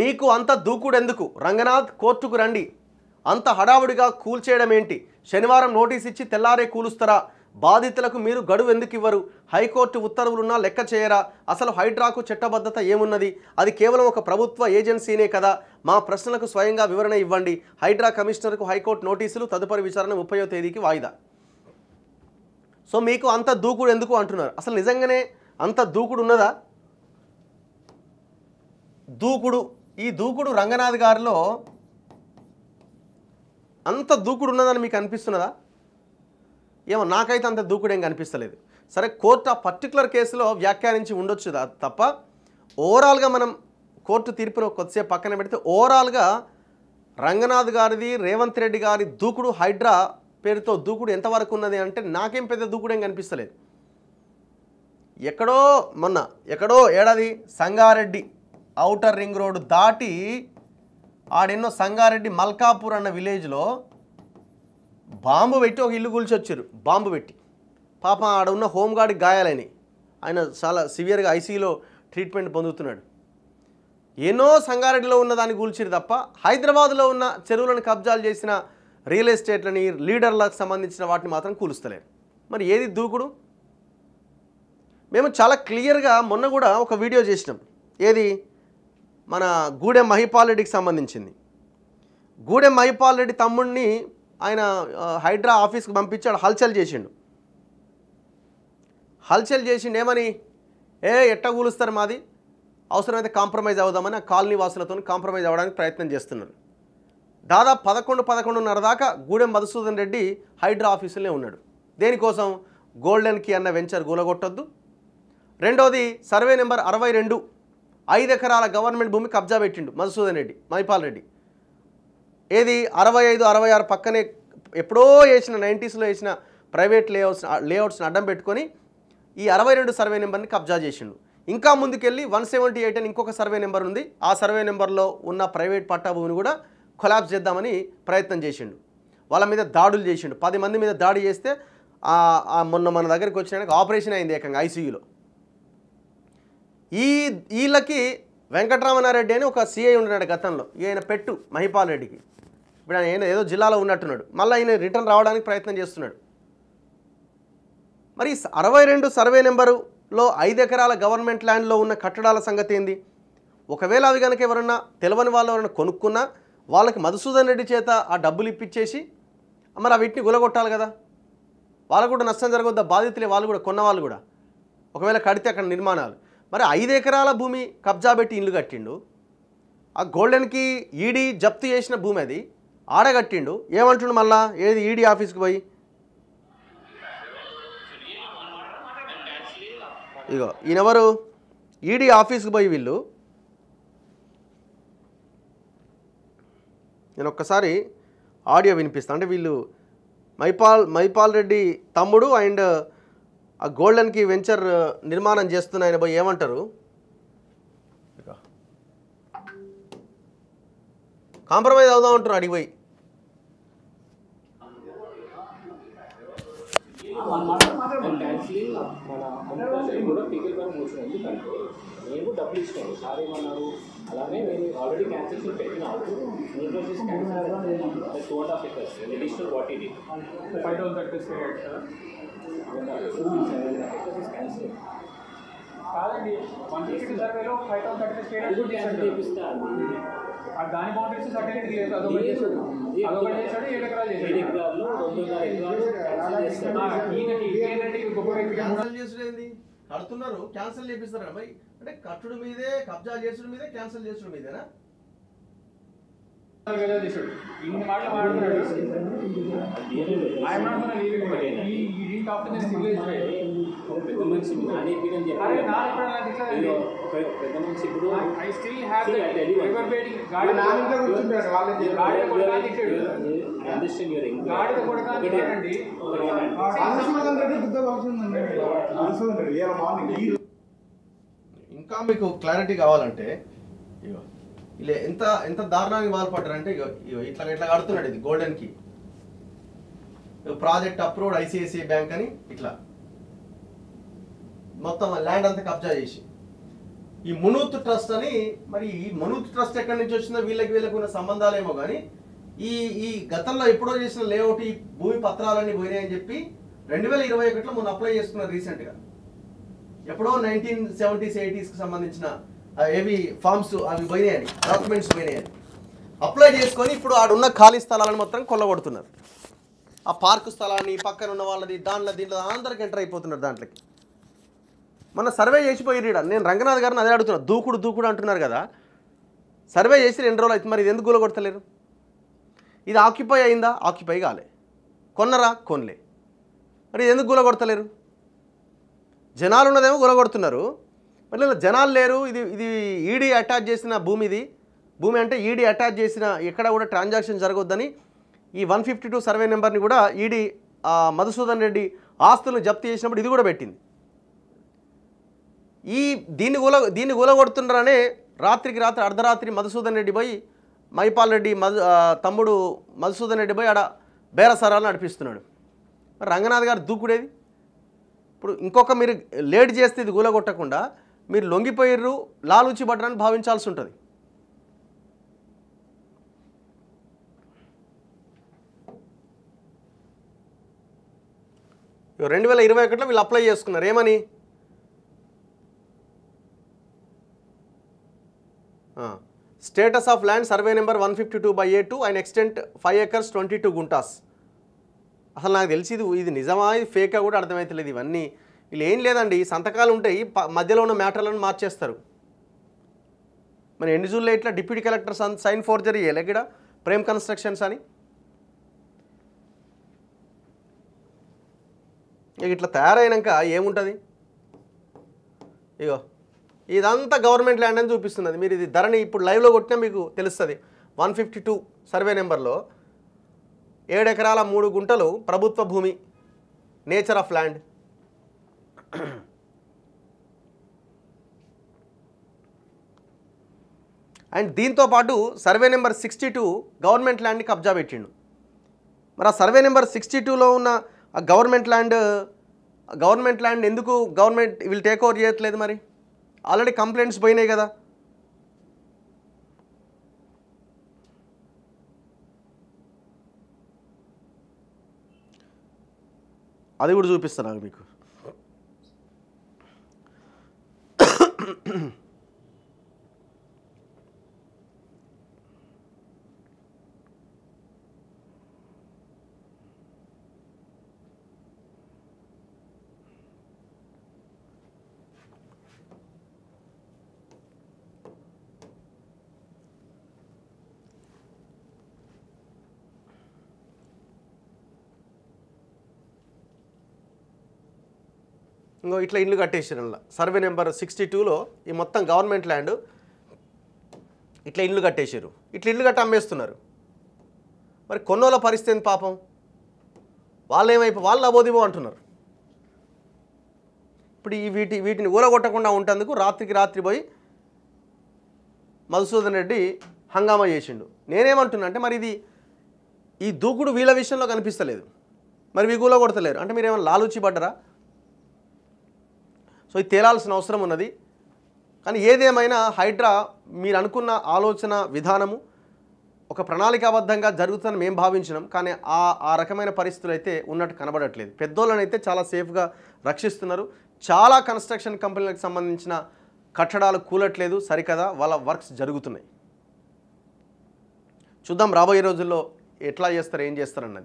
మీకు అంత దూకుడెందుకు? రంగనాథ్ కోర్టుకు రండి. అంత హడావుడిగా కూల్చేయడం ఏంటి? శనివారం నోటీస్ ఇచ్చి తెల్లారే కూలుస్తారా? బాధితులకు మీరు గడువు ఎందుకు ఇవ్వరు? హైకోర్టు ఉత్తర్వులున్నా లెక్క చేయరా? అసలు హైడ్రాకు చట్టబద్ధత ఏమున్నది? అది కేవలం ఒక ప్రభుత్వ ఏజెన్సీనే కదా? మా ప్రశ్నలకు స్వయంగా వివరణ ఇవ్వండి. హైడ్రా కమిషనర్కు హైకోర్టు నోటీసులు, తదుపరి విచారణ 30వ తేదీకి వాయిదా. సో మీకు అంత దూకుడు ఎందుకు అంటున్నారు? అసలు నిజంగానే అంత దూకుడు ఉన్నదా? ఈ దూకుడు రంగనాథ్ గారిలో అంత దూకుడు ఉన్నదని మీకు అనిపిస్తున్నదా? ఏమో నాకైతే అంత దూకుడు ఏం కనిపిస్తలేదు. సరే, కోర్టు ఆ పర్టికులర్ కేసులో వ్యాఖ్యానించి ఉండొచ్చు తప్ప ఓవరాల్గా మనం కోర్టు తీర్పును కొద్దిసేపు పక్కన పెడితే ఓవరాల్గా రంగనాథ్ గారిది, రేవంత్ రెడ్డి గారి దూకుడు, హైడ్రా పేరుతో దూకుడు ఎంతవరకు ఉన్నది అంటే నాకేం పెద్ద దూకుడు ఏం కనిపిస్తలేదు. ఎక్కడో ఏడాది సంగారెడ్డి ఔటర్ రింగ్ రోడ్ దాటి ఆడెన్నో సంగారెడ్డి మల్కాపూర్ అన్న విలేజ్లో బాంబు పెట్టి ఒక ఇల్లు కూల్చొచ్చారు. బాంబు పెట్టి పాపం ఆడ ఉన్న హోంగార్డ్కి గాయాలని, ఆయన చాలా సివియర్గా ఐసీయూలో ట్రీట్మెంట్ పొందుతున్నాడు. ఎన్నో సంగారెడ్డిలో ఉన్న దాన్ని కూల్చిరు తప్ప హైదరాబాద్లో ఉన్న చెరువులను కబ్జాలు చేసిన రియల్ ఎస్టేట్లని, లీడర్లకు సంబంధించిన వాటిని మాత్రం కూలుస్తలేరు. మరి ఏది దూకుడు? మేము చాలా క్లియర్గా మొన్న కూడా ఒక వీడియో చేసినాం. ఏది? మన గూడెం మహిపాల్ రెడ్డికి సంబంధించింది. గూడెం మహిపాల్ రెడ్డి తమ్ముడిని ఆయన హైడ్రా ఆఫీస్కి పంపించాడు. హల్చల్ చేసిండు ఏమని? ఎట్ట కూలుస్తారు మాది, అవసరమైతే కాంప్రమైజ్ అవుదామని ఆ కాలనీ వాసులతో కాంప్రమైజ్ అవ్వడానికి ప్రయత్నం చేస్తున్నారు. దాదాపు 11:30 దాకా గూడెం మధుసూదన్ రెడ్డి హైడ్రా ఆఫీసులోనే ఉన్నాడు. దేనికోసం? గోల్డెన్ కీ అన్న వెంచర్ కూలగొట్టొద్దు. రెండోది సర్వే నెంబర్ 62 5 ఎకరాల గవర్నమెంట్ భూమి కబ్జా పెట్టిండు మధుసూదన్ రెడ్డి, మహిపాల్ రెడ్డి. ఏది? 65, 66 పక్కనే ఎప్పుడో వేసిన 90స్లో వేసిన ప్రైవేట్ లేఅవుట్స్ని అడ్డం పెట్టుకొని ఈ 62 సర్వే నెంబర్ని కబ్జా చేసిండు. ఇంకా ముందుకెళ్ళి 178 అని ఇంకొక సర్వే నెంబర్ ఉంది. ఆ సర్వే నెంబర్లో ఉన్న ప్రైవేట్ పట్టా భూమిని కూడా కొలాప్స్ చేద్దామని ప్రయత్నం చేసిండు. వాళ్ళ మీద దాడులు చేసిండు. 10 మంది మీద దాడి చేస్తే మొన్న మన దగ్గరికి వచ్చినాక ఆపరేషన్ అయింది ఏకంగా ఐసీయూలో. వీళ్ళకి వెంకటరామనారెడ్డి అని ఒక సిఐ ఉన్నాడు గతంలో. ఈయన పెట్టు మహిపాల్ రెడ్డికి. ఇప్పుడు ఆయన ఏదో జిల్లాలో ఉన్నట్టున్నాడు. మళ్ళీ ఆయన రిటర్న్ రావడానికి ప్రయత్నం చేస్తున్నాడు. మరి 62 సర్వే నెంబరులో 5 ఎకరాల గవర్నమెంట్ ల్యాండ్లో ఉన్న కట్టడాల సంగతి ఏంది? ఒకవేళ అవి కనుక ఎవరన్నా తెలియని వాళ్ళు ఎవరైనా కొనుక్కున్నా వాళ్ళకి మధుసూదన్ రెడ్డి చేత ఆ డబ్బులు ఇప్పించేసి మరి ఆ వీటిని గులగొట్టాలి కదా. వాళ్ళకు కూడా నష్టం జరగొద్దా? బాధితులే వాళ్ళు కూడా, కొన్న వాళ్ళు కూడా. ఒకవేళ కడితే అక్కడ నిర్మాణాలు. మరి 5 ఎకరాల భూమి కబ్జా పెట్టి ఇల్లు కట్టిండు. ఆ గోల్డెన్కి ఈడీ జప్తు చేసిన భూమి అది ఆడగట్టిండు. ఏమంటుండు మళ్ళా? ఏది? ఈడీ ఆఫీస్కి పోయి ఇగో ఈయనెవరు? ఈడీ ఆఫీస్కి పోయి వీళ్ళు, నేను ఒక్కసారి ఆడియో వినిపిస్తాను. అంటే వీళ్ళు మహిపాల్ రెడ్డి తమ్ముడు అండ్ ఆ గోల్డెన్కి వెంచర్ నిర్మాణం చేస్తున్న ఆయన పోయి ఏమంటారు? కాంప్రమైజ్ అవుదాం అంటున్నారు అడిగిపోయి. నేను డబ్బులు ఇస్తాను సార్ ఏమన్నారు, అలానే నేను ఆల్రెడీ క్యాన్సిల్ పెట్టినాను. 2.5 acres అడిషనల్ వాట్ ఇది 5,030 క్యాన్సిల్ కాదండి. 150 సర్వేలో 5,030 చేపిస్తాను. దాని బౌండరీస్ సర్టిఫికేట్ లేదు. అదొకటి చేశాడు 7 ఎకరాలు చేశాడు. 7 ఎకరాల్లో 2.5 ఎకరాలు క్యాన్సిల్ చేసుడేంది? కడుతున్నారు, క్యాన్సిల్ చేపిస్తారు అమ్మాయి. అంటే కట్టుడు మీదే, కబ్జా చేసుడు మీదే, క్యాన్సిల్ చేసుడు మీదేనా? ఇన్ని మాటలు మాట్లాడుతున్నాడు. పెద్ద మనిషి ఇప్పుడు ఇంకా మీకు క్లారిటీ కావాలంటే ఇగో ఇలా ఎంత దారుణానికి బాధపడ్డారంటే ఇగో ఇట్లా కడుతున్నాడు. ఇది గోల్డెన్కి ప్రాజెక్ట్ అప్రూవ్డ్ ఐసిఐసిఐ బ్యాంక్ అని ఇట్లా మొత్తం ల్యాండ్ అంతా కబ్జా చేసి ఈ మునూత్ ట్రస్ట్ అని, మరి ఈ మునూత్ ట్రస్ట్ ఎక్కడి నుంచి వచ్చిందో వీళ్ళకి ఉన్న సంబంధాలేమో కానీ ఈ ఈ గతంలో ఎప్పుడో చేసిన లేఅవుట్ ఈ భూమి పత్రాలన్నీ పోయినాయని చెప్పి 2021లో మొన్న అప్లై చేసుకున్నారు రీసెంట్గా. ఎప్పుడో 1970s 80sకి సంబంధించిన ఏవి ఫార్మ్స్ అవి పోయినాయని, డాక్యుమెంట్స్ పోయినాయని అప్లై చేసుకొని ఇప్పుడు ఆడున్న ఖాళీ స్థలాలను మొత్తం కొల్లగొడుతున్నారు. ఆ పార్కు స్థలాన్ని పక్కన ఉన్న వాళ్ళది దీంట్లో అందరికి ఎంటర్ అయిపోతున్నారు దాంట్లోకి. మన సర్వే చేసిపోయి నేను రంగనాథ్ గారిని అదే అడుగుతున్నా, దూకుడు అంటున్నారు కదా, సర్వే చేసి 2 రోజులు అవుతుంది, మరి ఇది ఎందుకు కూలగొడతలేరు? ఇది ఆక్యుపై అయిందా? ఆక్యుపై కాలే. కొన్నరా? కొనలే. మరి ఇది ఎందుకు కూలగొడతలేరు? జనాలు ఉన్నదేమో కూలగొడుతున్నారు, మరి జనాలు లేరు. ఇది ఈడీ అటాచ్ చేసిన భూమి, భూమి అంటే ఈడీ అటాచ్ చేసిన ఎక్కడ కూడా ట్రాన్సాక్షన్ జరగొద్దని ఈ 152 సర్వే నెంబర్ని కూడా ఈడీ మధుసూదన్ రెడ్డి ఆస్తులను జప్తు చేసినప్పుడు ఇది కూడా పెట్టింది. దీన్ని కూలగొడుతున్నారనే రాత్రికి రాత్రి అర్ధరాత్రి మధుసూదన్ రెడ్డి పోయి మైపాల్ రెడ్డి తమ్ముడు మధుసూదన్ రెడ్డి పోయి ఆడ బేరసారాలు నడిపిస్తున్నాడు. మరి రంగనాథ్ గారు దూకుడేది? ఇప్పుడు ఇంకొక మీరు లేట్ చేస్తే ఇది కూలగొట్టకుండా మీరు లొంగిపోయిర్రు, లాలూచి పడ్డారని భావించాల్సి ఉంటుంది. ఇక 2021లో వీళ్ళు అప్లై చేసుకున్నారు ఏమని? Status of land survey number 152/A2 and extent 5 acres 22 guntas. అసలు నాకు తెలిసి ఇది నిజమా ఇది ఫేకా కూడా అర్థమవుతలేదు. ఇవన్నీ వీళ్ళు ఏం లేదండి, సంతకాలు ఉంటాయి, మధ్యలో ఉన్న మ్యాటర్లను మార్చేస్తారు. మరి ఎన్ని జూన్లో ఇట్లా డిప్యూటీ కలెక్టర్ సైన్ ఫోర్జరీ చేయలే ఇక్కడ ప్రేమ్ కన్స్ట్రక్షన్స్ అని. ఇక ఇట్లా తయారైనాక ఏముంటుంది? ఇగో ఇదంతా గవర్నమెంట్ ల్యాండ్ అని చూపిస్తున్నది. మీరు ఇది ధరని ఇప్పుడు లైవ్లో కొట్టినా మీకు తెలుస్తుంది. 152 సర్వే నెంబర్లో 7 ఎకరాల 3 గుంటలు ప్రభుత్వ భూమి, నేచర్ ఆఫ్ ల్యాండ్. అండ్ దీంతోపాటు సర్వే నెంబర్ 62 గవర్నమెంట్ ల్యాండ్ని కబ్జా పెట్టిండు. మరి ఆ సర్వే నెంబర్ 62లో ఉన్న ఆ గవర్నమెంట్ ల్యాండ్ ఎందుకు గవర్నమెంట్ వీళ్ళు టేక్ ఓవర్ చేయట్లేదు? మరి ఆల్రెడీ కంప్లైంట్స్ పోయినాయి కదా. అది కూడా చూపిస్తాను మీకు. ఇంకో ఇట్లా ఇల్లు కట్టేసారు. సర్వే నెంబర్ 62లో ఈ మొత్తం గవర్నమెంట్ ల్యాండ్ ఇట్లా ఇల్లు కట్టేసారు. ఇట్లా ఇల్లు కట్టి అమ్మేస్తున్నారు. మరి కొన్నోళ్ళ పరిస్థితి పాపం, వాళ్ళు అబోదిబో అంటున్నారు. ఇప్పుడు వీటిని ఊరగొట్టకుండా ఉంటేందుకు రాత్రికి రాత్రి పోయి మధుసూదన్ రెడ్డి హంగామా చేసిండు. నేనేమంటున్నా అంటే మరి ఈ దూకుడు వీళ్ళ విషయంలో కనిపిస్తలేదు, మరి మీ కూలగొడతలేరు అంటే మీరు ఏమైనా లాలూచి పడ్డరా? సో ఇది తేలాల్సిన అవసరం ఉన్నది. కానీ ఏదేమైనా హైడ్రా మీరు అనుకున్న ఆలోచన విధానము ఒక ప్రణాళికాబద్ధంగా జరుగుతుందని మేము భావించినాం. కానీ ఆ రకమైన పరిస్థితులు అయితే ఉన్నట్టు కనబడట్లేదు. పెద్దోళ్ళని అయితే చాలా సేఫ్గా రక్షిస్తున్నారు. చాలా కన్స్ట్రక్షన్ కంపెనీలకు సంబంధించిన కట్టడాలు కూలట్లేదు సరికదా, వాళ్ళ వర్క్స్ జరుగుతున్నాయి. చూద్దాం రాబోయే రోజుల్లో ఎట్లా చేస్తారు, ఏం చేస్తారన్నది.